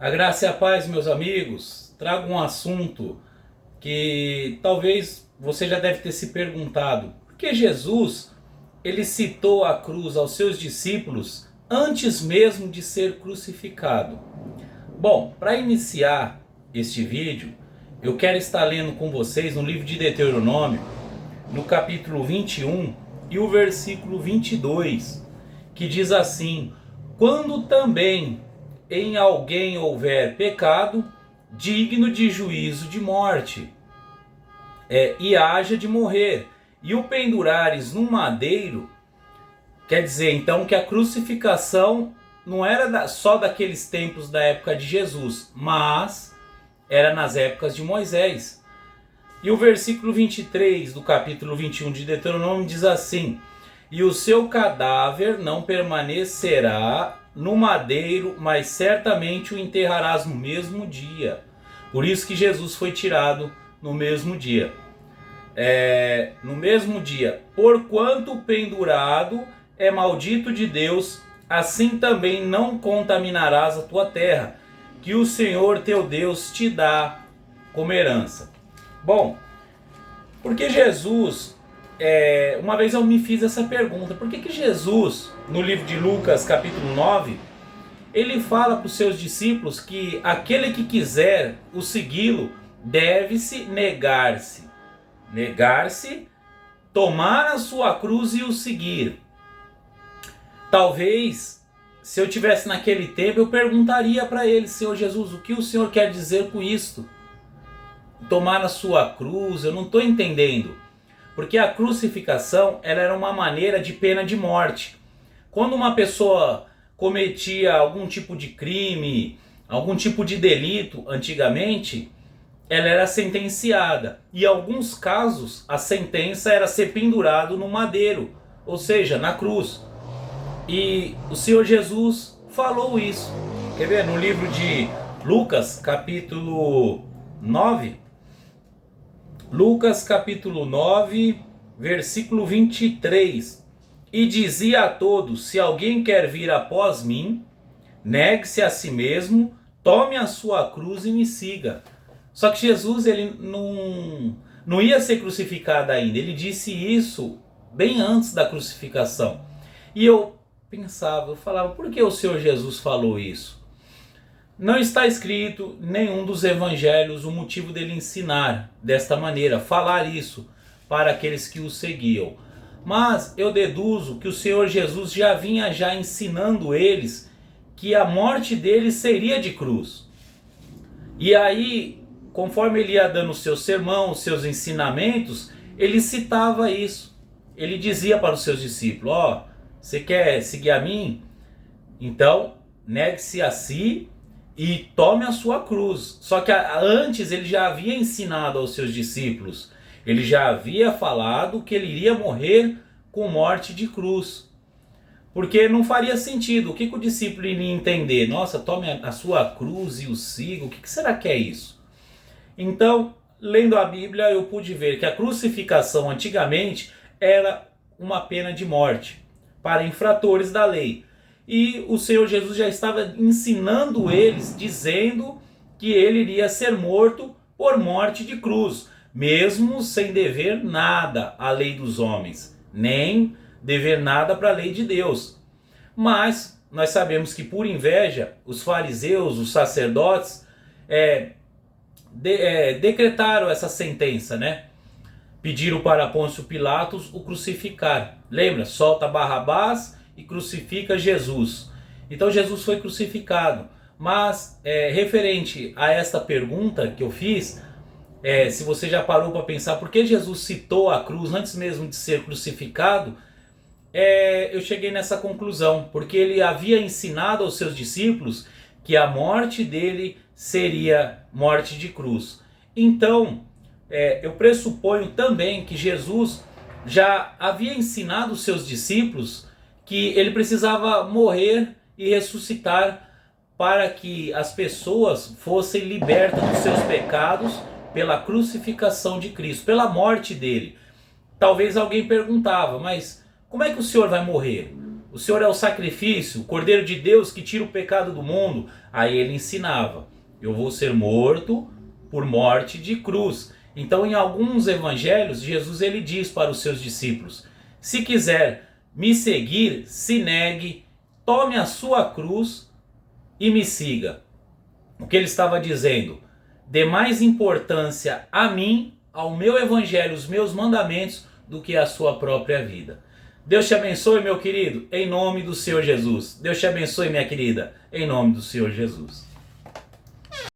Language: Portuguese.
A graça e a paz, meus amigos. Trago um assunto que talvez você já deve ter se perguntado. Por que Jesus ele citou a cruz aos seus discípulos antes mesmo de ser crucificado? Bom, para iniciar este vídeo, eu quero estar lendo com vocês no livro de Deuteronômio, no capítulo 21 e o versículo 22, que diz assim: quando também em alguém houver pecado digno de juízo de morte, e haja de morrer, e o pendurares num madeiro. Quer dizer então que a crucificação não era só daqueles tempos da época de Jesus, mas era nas épocas de Moisés. E o versículo 23 do capítulo 21 de Deuteronômio diz assim: e o seu cadáver não permanecerá no madeiro, mas certamente o enterrarás no mesmo dia. Por isso que Jesus foi tirado no mesmo dia. No mesmo dia, porquanto pendurado é maldito de Deus, assim também não contaminarás a tua terra, que o Senhor teu Deus te dá como herança. Bom, porque Jesus, uma vez eu me fiz essa pergunta: por que Jesus, no livro de Lucas capítulo 9, ele fala para os seus discípulos que aquele que quiser o segui-lo deve-se negar-se, tomar a sua cruz e o seguir? Talvez, se eu tivesse naquele tempo, eu perguntaria para ele: Senhor Jesus, o que o Senhor quer dizer com isto? Tomar a sua cruz, eu não estou entendendo. Porque a crucificação ela era uma maneira de pena de morte. Quando uma pessoa cometia algum tipo de crime, algum tipo de delito antigamente, ela era sentenciada. E em alguns casos a sentença era ser pendurado no madeiro, ou seja, na cruz. E o Senhor Jesus falou isso. Quer ver? No livro de Lucas capítulo 9, Lucas capítulo 9, versículo 23. E dizia a todos: se alguém quer vir após mim, negue-se a si mesmo, tome a sua cruz e me siga. Só que Jesus ele não ia ser crucificado ainda. Ele disse isso bem antes da crucificação. E eu falava, por que o Senhor Jesus falou isso? Não está escrito em nenhum dos evangelhos o motivo dele ensinar desta maneira, falar isso para aqueles que o seguiam. Mas eu deduzo que o Senhor Jesus já vinha ensinando eles que a morte deles seria de cruz. E aí, conforme ele ia dando o seu sermão, os seus ensinamentos, ele citava isso. Ele dizia para os seus discípulos: você quer seguir a mim? Então, negue-se a si e tome a sua cruz. Só que antes ele já havia ensinado aos seus discípulos, ele já havia falado que ele iria morrer com morte de cruz. Porque não faria sentido. O que o discípulo iria entender? Nossa, tome a sua cruz e o siga. O que será que é isso? Então, lendo a Bíblia, eu pude ver que a crucificação antigamente era uma pena de morte para infratores da lei. E o Senhor Jesus já estava ensinando eles, dizendo que ele iria ser morto por morte de cruz, mesmo sem dever nada à lei dos homens, nem dever nada para a lei de Deus. Mas nós sabemos que por inveja, os fariseus, os sacerdotes, decretaram essa sentença, né? Pediram para Pôncio Pilatos o crucificar. Lembra? Solta Barrabás e crucifica Jesus. Então Jesus foi crucificado. Mas referente a esta pergunta que eu fiz, se você já parou para pensar por que Jesus citou a cruz antes mesmo de ser crucificado, eu cheguei nessa conclusão. Porque ele havia ensinado aos seus discípulos que a morte dele seria morte de cruz. Então, eu pressuponho também que Jesus já havia ensinado os seus discípulos que ele precisava morrer e ressuscitar para que as pessoas fossem libertas dos seus pecados pela crucificação de Cristo, pela morte dele. Talvez alguém perguntava: mas como é que o Senhor vai morrer? o Senhor é o sacrifício, o Cordeiro de Deus que tira o pecado do mundo. Aí ele ensinava: eu vou ser morto por morte de cruz. Então, em alguns evangelhos, Jesus ele diz para os seus discípulos: se quiser me seguir, se negue, tome a sua cruz e me siga. O que ele estava dizendo? Dê mais importância a mim, ao meu evangelho, os meus mandamentos, do que a sua própria vida. Deus te abençoe, meu querido, em nome do Senhor Jesus. Deus te abençoe, minha querida, em nome do Senhor Jesus.